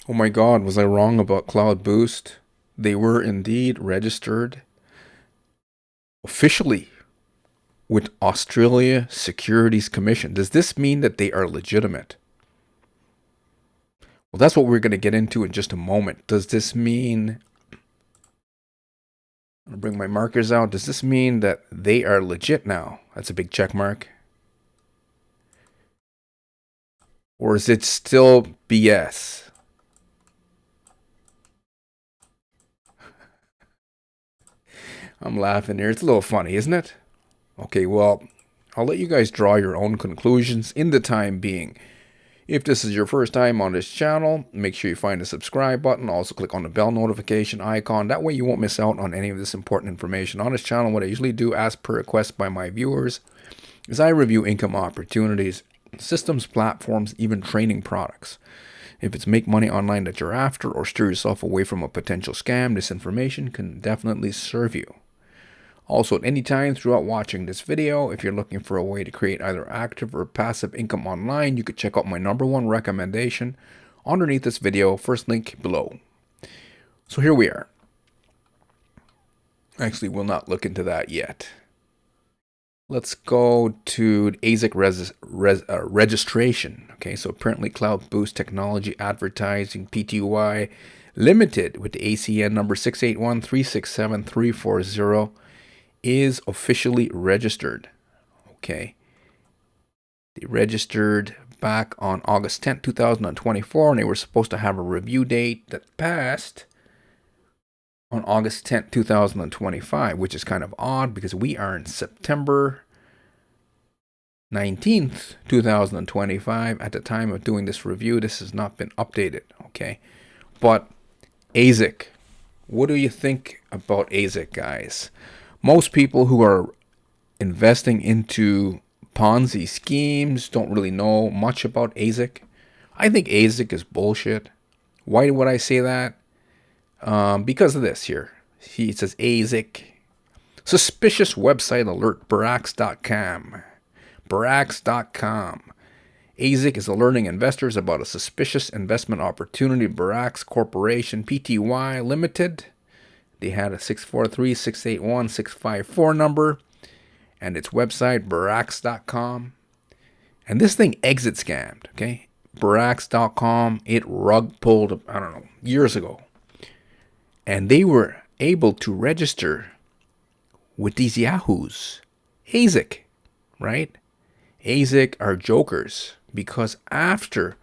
Oh my God, was I wrong about Cloudboost? They were indeed registered officially with Australia Securities Commission. Does this mean that they are legitimate? Well, that's what we're going to get into in just a moment. Does this mean, I'll bring my markers out. Does this mean that they are legit now? That's a big check mark. Or is it still BS? I'm laughing here. It's a little funny, isn't it? Okay, well, I'll let you guys draw your own conclusions in the time being. If this is your first time on this channel, make sure you find the subscribe button. Also click on the bell notification icon. That way you won't miss out on any of this important information on this channel. What I usually do, as per request by my viewers, is I review income opportunities, systems, platforms, even training products. If it's make money online that you're after or steer yourself away from a potential scam, this information can definitely serve you. Also, at any time throughout watching this video, if you're looking for a way to create either active or passive income online, you could check out my #1 recommendation underneath this video, first link below. So here we are. Actually, we'll not look into that yet. Let's go to ASIC registration. Okay, so apparently Cloudboost Technology Advertising Pty Limited with the ACN number 681367340 is officially registered. Okay. They registered back on August 10th, 2024, and they were supposed to have a review date that passed on August 10th, 2025, which is kind of odd because we are in September 19th, 2025. At the time of doing this review, this has not been updated, okay? But ASIC, what do you think about ASIC, guys? Most people who are investing into Ponzi schemes don't really know much about ASIC. I think ASIC is bullshit. Why would I say that? Because of this here. It says ASIC. Suspicious website alert, Barax.com. Barax.com. ASIC is alerting investors about a suspicious investment opportunity. Barax Corporation Pty Limited. They had a 643-681-654 number, and its website, Barax.com. And this thing exit scammed, okay? Barax.com, it rug pulled, I don't know, years ago. And they were able to register with these yahoos. ASIC, right? ASIC are jokers because after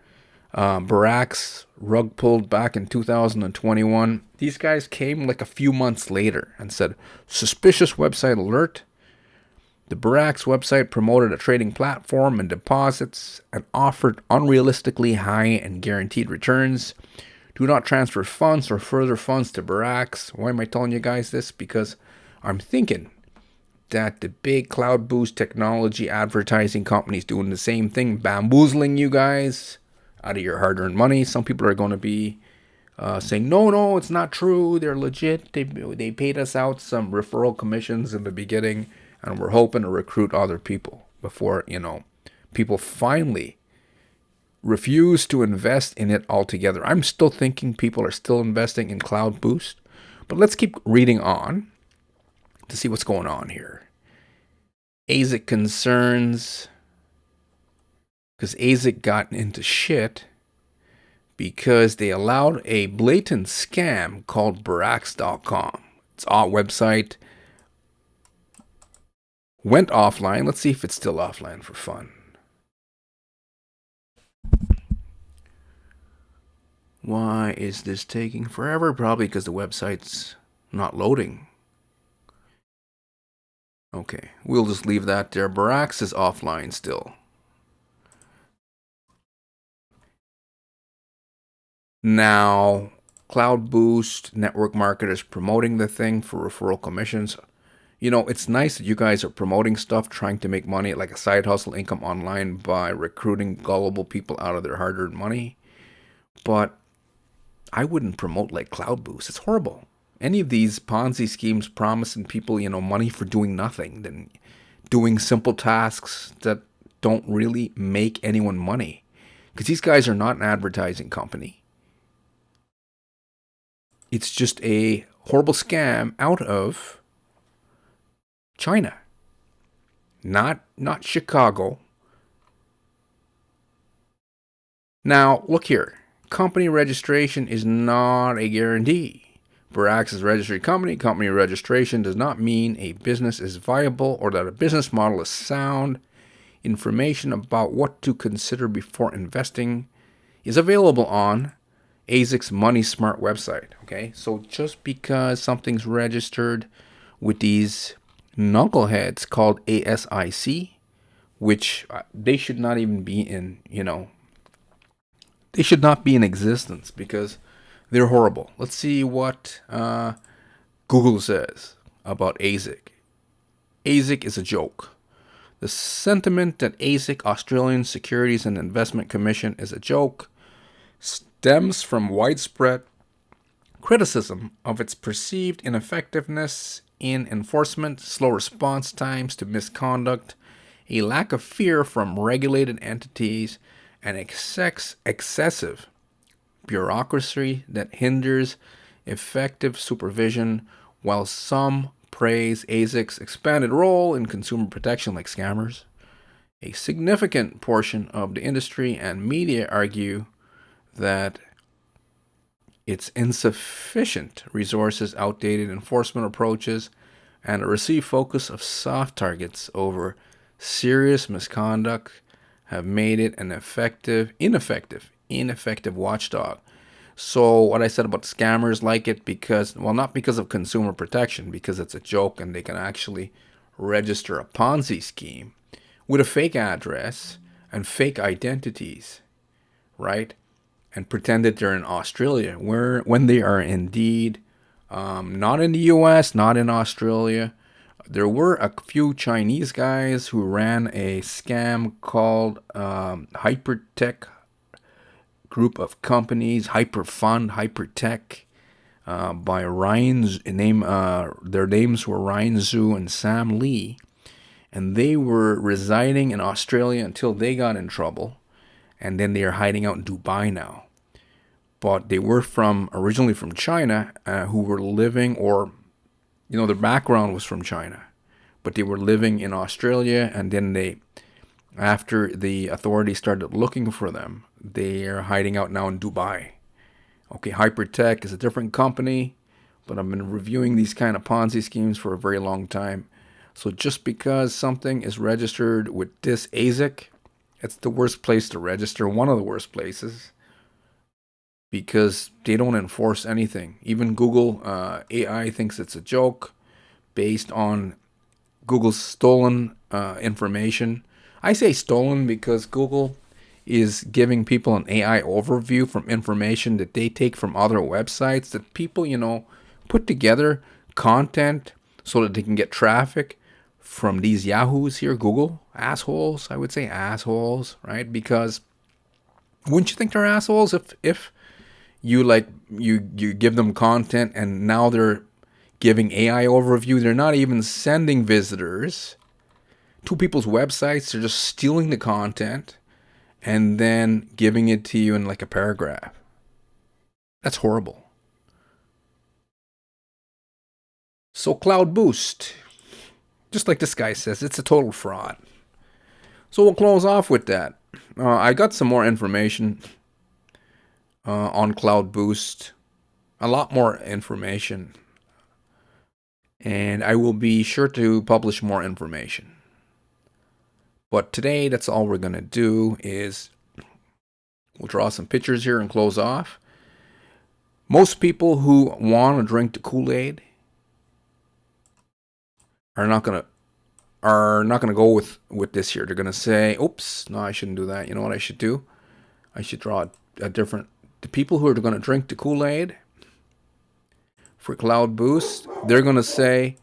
Barack's rug pulled back in 2021, these guys came like a few months later and said, suspicious website alert. The Barack's website promoted a trading platform and deposits and offered unrealistically high and guaranteed returns. Do not transfer funds or further funds to Barack's. Why am I telling you guys this? Because I'm thinking that the big Cloudboost technology advertising companies doing the same thing, bamboozling you guys out of your hard-earned money. Some people are going to be saying, no, it's not true. They're legit. They paid us out some referral commissions in the beginning, and we're hoping to recruit other people before, people finally refuse to invest in it altogether. I'm still thinking people are still investing in Cloudboost, but let's keep reading on to see what's going on here. ASIC concerns, because ASIC got into shit because they allowed a blatant scam called Barax.com. Its website went offline. Let's see if it's still offline for fun. Why is this taking forever? Probably because the website's not loading. Okay, we'll just leave that there. Barax is offline still. Now, Cloudboost network marketers promoting the thing for referral commissions. It's nice that you guys are promoting stuff, trying to make money like a side hustle income online by recruiting gullible people out of their hard-earned money. But I wouldn't promote like Cloudboost. It's horrible. Any of these Ponzi schemes promising people, money for doing nothing, then doing simple tasks that don't really make anyone money. Because these guys are not an advertising company. It's just a horrible scam out of China, not Chicago. Now, look here. Company registration is not a guarantee. Barack's is a registered company. Company registration does not mean a business is viable or that a business model is sound. Information about what to consider before investing is available on ASIC's Money Smart website. Okay, so just because something's registered with these knuckleheads called ASIC, which they should not even be in, they should not be in existence because they're horrible. Let's see what Google says about ASIC. ASIC is a joke. The sentiment that ASIC, Australian Securities and Investment Commission, is a joke stems from widespread criticism of its perceived ineffectiveness in enforcement, slow response times to misconduct, a lack of fear from regulated entities, and excessive bureaucracy that hinders effective supervision, while some praise ASIC's expanded role in consumer protection like scammers. A significant portion of the industry and media argue that its insufficient resources, outdated enforcement approaches, and a received focus of soft targets over serious misconduct have made it an ineffective watchdog. So what I said about scammers like it because, well, not because of consumer protection, because it's a joke and they can actually register a Ponzi scheme with a fake address and fake identities, right? And pretend that they're in Australia, when they are indeed not in the US, not in Australia. There were a few Chinese guys who ran a scam called Hypertech group of companies, Hyperfund, Hypertech, by Ryan's name. Their names were Ryan Zhu and Sam Lee, and they were residing in Australia until they got in trouble, and then they are hiding out in Dubai now. But they were originally from China, who were living, or their background was from China, but they were living in Australia, and then after the authorities started looking for them, they are hiding out now in Dubai. Okay, Hypertech is a different company, but I've been reviewing these kind of Ponzi schemes for a very long time. So just because something is registered with this ASIC, it's the worst place to register, one of the worst places, because they don't enforce anything. Even Google AI thinks it's a joke based on Google's stolen information. I say stolen because Google is giving people an AI overview from information that they take from other websites that people, put together content so that they can get traffic from these yahoos here, Google assholes. I would say assholes, right? Because wouldn't you think they're assholes if you give them content and now they're giving AI overview? They're not even sending visitors to people's websites. They're just stealing the content and then giving it to you in like a paragraph. That's horrible. So Cloudboost, just like this guy says, it's a total fraud. So we'll close off with that. I got some more information on Cloudboost, a lot more information, and I will be sure to publish more information. But today, that's all we're going to do is we'll draw some pictures here and close off. Most people who want to drink the Kool-Aid are not going to go with this here. They're going to say, oops, no, I shouldn't do that. You know what I should do? I should draw a different... The people who are going to drink the Kool-Aid for Cloudboost, they're going to say,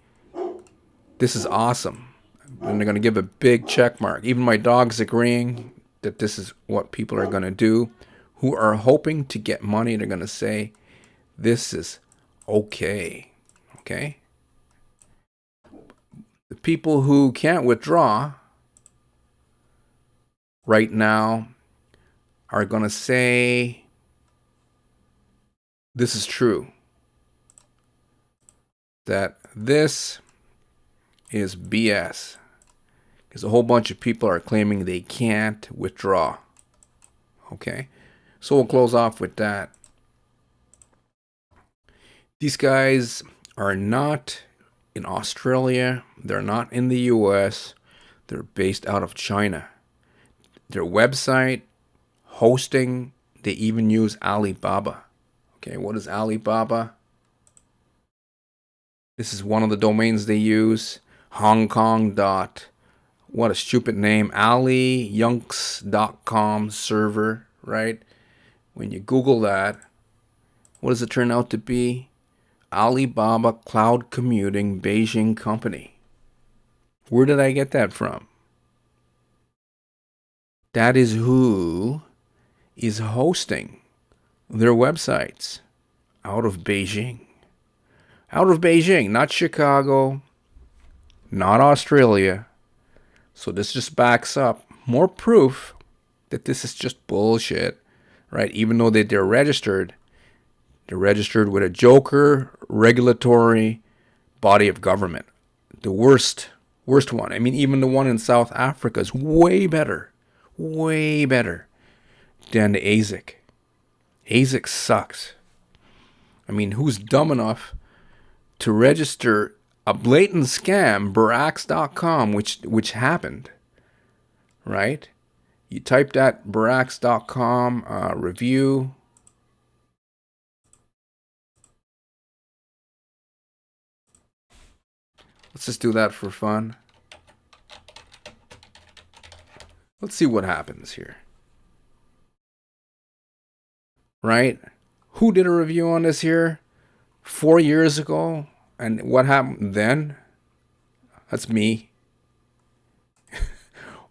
this is awesome. And they're going to give a big check mark. Even my dog's agreeing that this is what people are going to do. Who are hoping to get money, they're going to say, this is okay. Okay? The people who can't withdraw right now are going to say, this is true. that this is BS. Because a whole bunch of people are claiming they can't withdraw. Okay? So we'll close off with that. These guys are not in Australia. They're not in the US. They're based out of China. Their website, hosting, they even use Alibaba. Okay, what is Alibaba? This is one of the domains they use. Hong Kong dot, what a stupid name, aliyunks.com server, right? When you Google that, what does it turn out to be? Alibaba Cloud Computing Beijing Company. Where did I get that from? That is who is hosting their websites out of Beijing. Out of Beijing, not Chicago, not Australia. So this just backs up more proof that this is just bullshit, right? Even though they're registered with a joker regulatory body of government. The worst one. I mean, even the one in South Africa is way better than the ASIC. ASIC sucks. I mean, who's dumb enough to register a blatant scam, Barracks.com, which happened, right? You type that Barracks.com review. Let's just do that for fun. Let's see what happens here. Right? Who did a review on this here 4 years ago? And what happened then? That's me.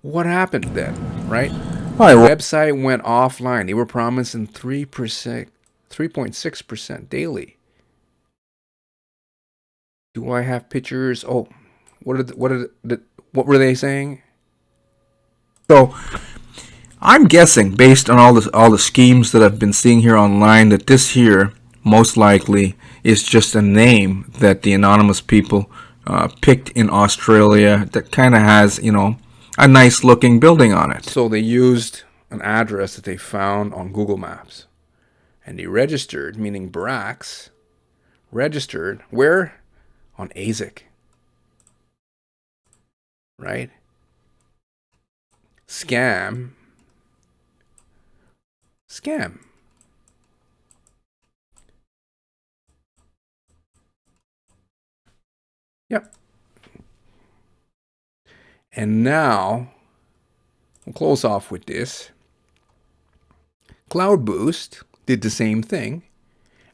What happened then, right? Hi, The website went offline. They were promising 3.6% daily. Do I have pictures? Oh, what were they saying? So I'm guessing, based on all the schemes that I've been seeing here online, that this here most likely is just a name that the anonymous people picked in Australia that kind of has, a nice looking building on it. So they used an address that they found on Google Maps, and they registered, meaning Barracks registered where? On ASIC, right? Scam. Yep. And now, we'll close off with this. Cloudboost did the same thing,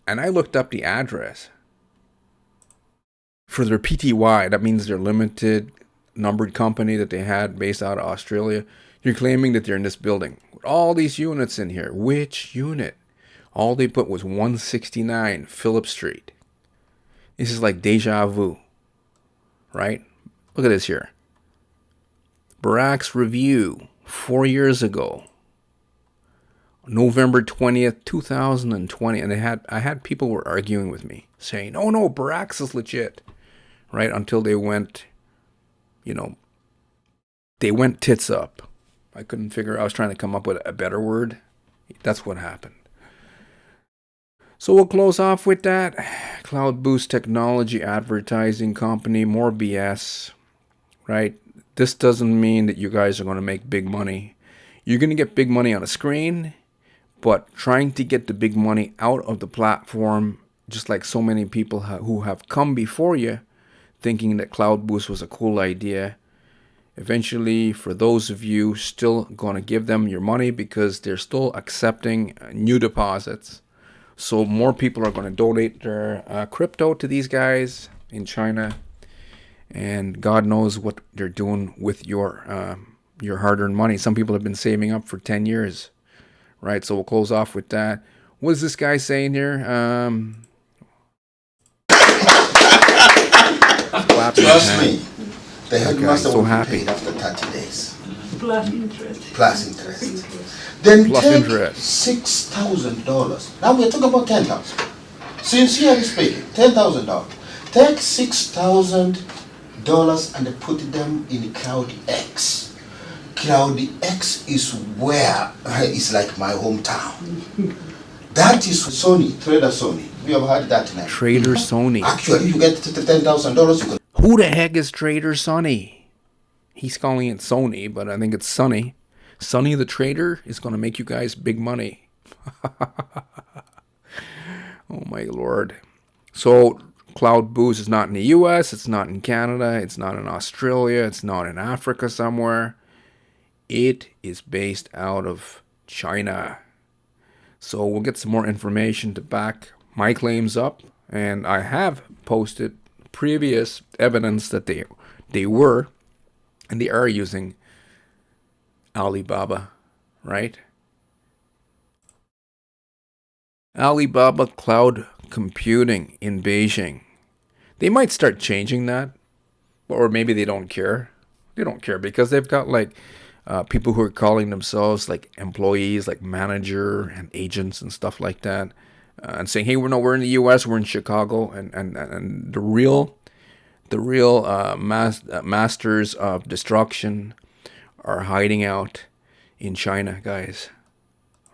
and I looked up the address for their PTY. That means their limited numbered company that they had based out of Australia. You're claiming that they're in this building with all these units in here. Which unit? All they put was 169 Phillip Street. This is like deja vu, right? Look at this here. Barracks review 4 years ago, November 20th, 2020. And I had people were arguing with me saying, oh no, Barracks is legit, right? Until they went, they went tits up. I couldn't figure, I was trying to come up with a better word. That's what happened. So we'll close off with that. Cloudboost Technology Advertising Company, more BS, right? This doesn't mean that you guys are going to make big money. You're going to get big money on a screen, but trying to get the big money out of the platform, just like so many people who have come before you, thinking that Cloudboost was a cool idea. Eventually, for those of you still going to give them your money because they're still accepting new deposits. So more people are going to donate their crypto to these guys in China. And God knows what they're doing with your hard-earned money. Some people have been saving up for 10 years, right? So we'll close off with that. What is this guy saying here? Trust me, the headmaster so will happy. be paid after 30 days. Plus interest. Plus interest. Then Plus take interest. $6,000. Now we're talking about $10,000. Sincerely speaking, $10,000. take $6,000 and put them in CloudX. CloudX is where it's like my hometown. That is Sony, Trader Sony. We have heard that name. Trader Sony. Actually, you get $10,000, you can. Who the heck is Trader Sonny? He's calling it Sony, but I think it's Sonny. Sonny the Trader is going to make you guys big money. Oh my Lord. So Cloudboost is not in the US, it's not in Canada, it's not in Australia, it's not in Africa somewhere. It is based out of China. So we'll get some more information to back my claims up. And I have posted previous evidence that they were and they are using Alibaba, right? Alibaba Cloud Computing in Beijing. They might start changing that, or maybe they don't care. They don't care because they've got like people who are calling themselves like employees, like manager and agents and stuff like that, and saying, "Hey, we're in the U.S., we're in Chicago," and the real masters of destruction are hiding out in China, guys.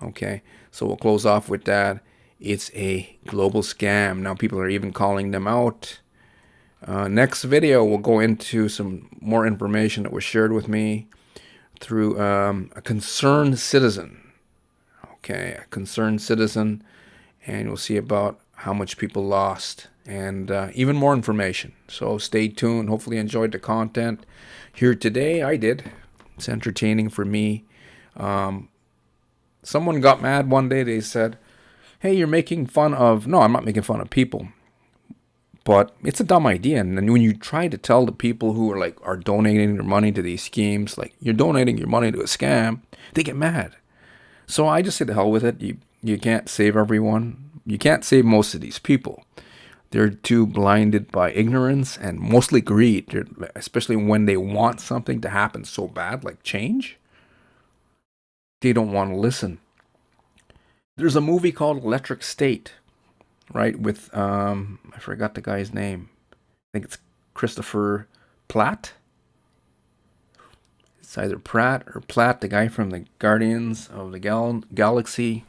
Okay, so we'll close off with that. It's a global scam. Now people are even calling them out. Next video, we'll go into some more information that was shared with me through a concerned citizen. Okay, a concerned citizen. And we'll see about how much people lost and even more information. So stay tuned. Hopefully you enjoyed the content here today. I did. It's entertaining for me. Someone got mad one day. They said, "Hey, you're making fun of..." No, I'm not making fun of people. But it's a dumb idea. And then when you try to tell the people who are donating their money to these schemes, like, you're donating your money to a scam, they get mad. So I just say to hell with it. You can't save everyone. You can't save most of these people. They're too blinded by ignorance and mostly greed, especially when they want something to happen so bad, like change. They don't want to listen. There's a movie called Electric State, right? With, I forgot the guy's name. I think it's Christopher Platt. It's either Pratt or Platt, the guy from the Guardians of the Galaxy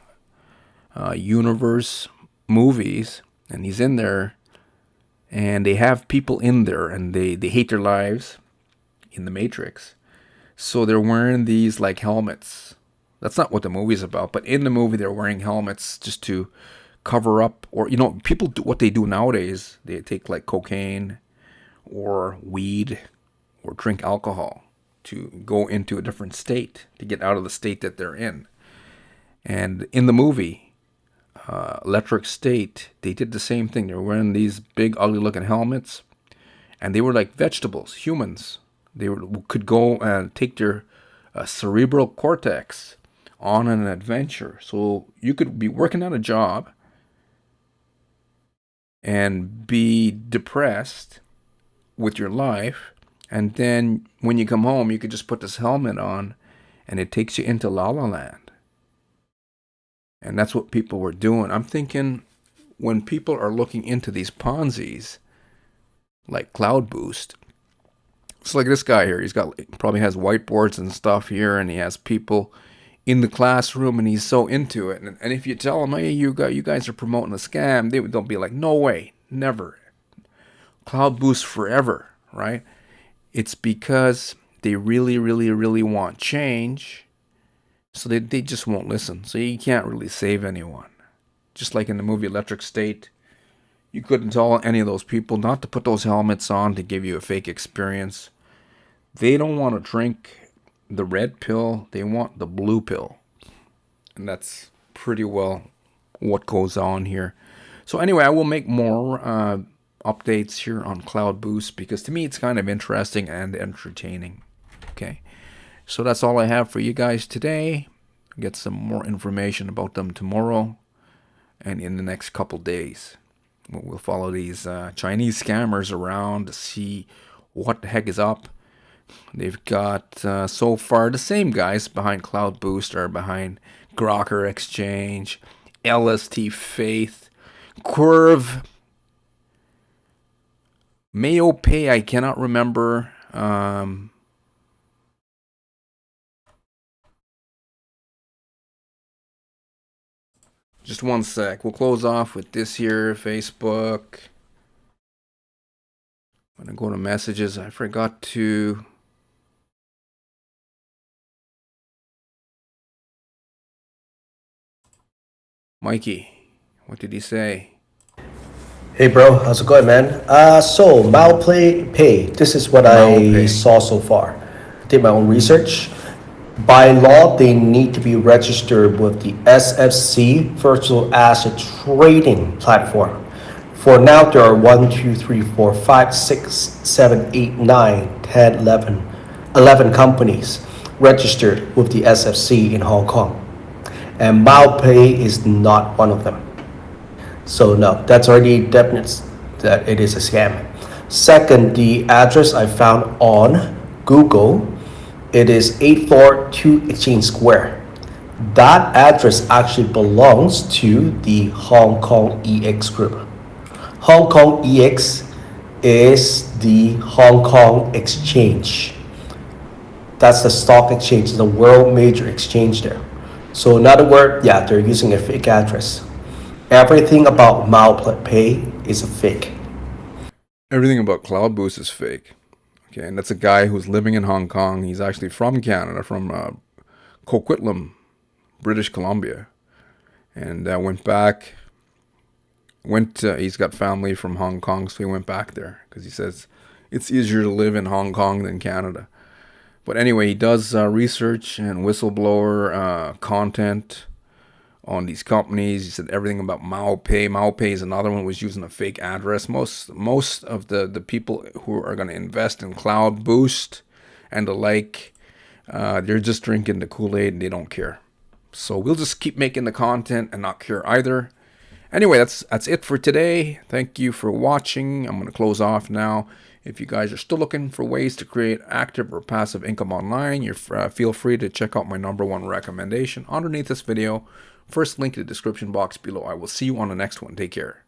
universe movies. And he's in there. And they have people in there. And they hate their lives in the Matrix. So they're wearing these like helmets. That's not what the movie's about. But in the movie, they're wearing helmets just to cover up. Or, people do what they do nowadays. They take like cocaine or weed or drink alcohol to go into a different state, to get out of the state that they're in. And in the movie, Electric State, they did the same thing. They were wearing these big, ugly-looking helmets. And they were like vegetables, humans. They could go and take their cerebral cortex on an adventure. So you could be working on a job and be depressed with your life, and then when you come home, you could just put this helmet on and it takes you into La La Land. And that's what people were doing. I'm thinking when people are looking into these Ponzi's like Cloudboost, it's like this guy here. Probably has whiteboards and stuff here, and he has people in the classroom, and he's so into it. And if you tell him, "Hey, you guys are promoting a scam," they'll be like, "No way, never. Cloudboost forever," right? It's because they really, really, really want change, so they just won't listen. So you can't really save anyone. Just like in the movie Electric State, you couldn't tell any of those people not to put those helmets on to give you a fake experience. They don't want to drink the red pill, they want the blue pill. And that's pretty well what goes on here. So anyway, I will make more updates here on Cloudboost, because to me it's kind of interesting and entertaining. Okay, so that's all I have for you guys today. Get some more information about them tomorrow and in the next couple days. We'll follow these Chinese scammers around to see what the heck is up. They've got, so far, the same guys behind Cloudboost are behind Grokr Exchange, LST Faith, Curve, Mayo Pay, I cannot remember. Just one sec. We'll close off with this here, Facebook. I'm gonna go to messages. I forgot to. Mikey, what did he say? Hey bro, how's it going, man? So Pay. This is what I MalPay. saw so far. Did my own research. By law, they need to be registered with the SFC Virtual Asset Trading Platform. For now, there are 1, 2, 3, 4, 5, 6, 7, 8, 9, 10, 11 companies registered with the SFC in Hong Kong. And Pay is not one of them. So no, that's already definite that it is a scam. Second, the address I found on Google, it is 842 Exchange Square. That address actually belongs to the Hong Kong EX group. Hong Kong EX is the Hong Kong exchange. That's the stock exchange, the world major exchange there. So in other words, yeah, they're using a fake address. Everything about MalPay is a fake. Everything about Cloudboost is fake. Okay, and that's a guy who's living in Hong Kong. He's actually from Canada, from Coquitlam, British Columbia, and went back. He's got family from Hong Kong, so he went back there because he says it's easier to live in Hong Kong than Canada. But anyway, he does research and whistleblower content on these companies. He said everything about MalPay. MalPay is another one who was using a fake address. Most of the people who are going to invest in Cloudboost and the like, they're just drinking the Kool-Aid and they don't care. So we'll just keep making the content and not care either. Anyway, that's it for today. Thank you for watching. I'm going to close off now. If you guys are still looking for ways to create active or passive income online, feel free to check out my #1 recommendation underneath this video. First link in the description box below. I will see you on the next one. Take care.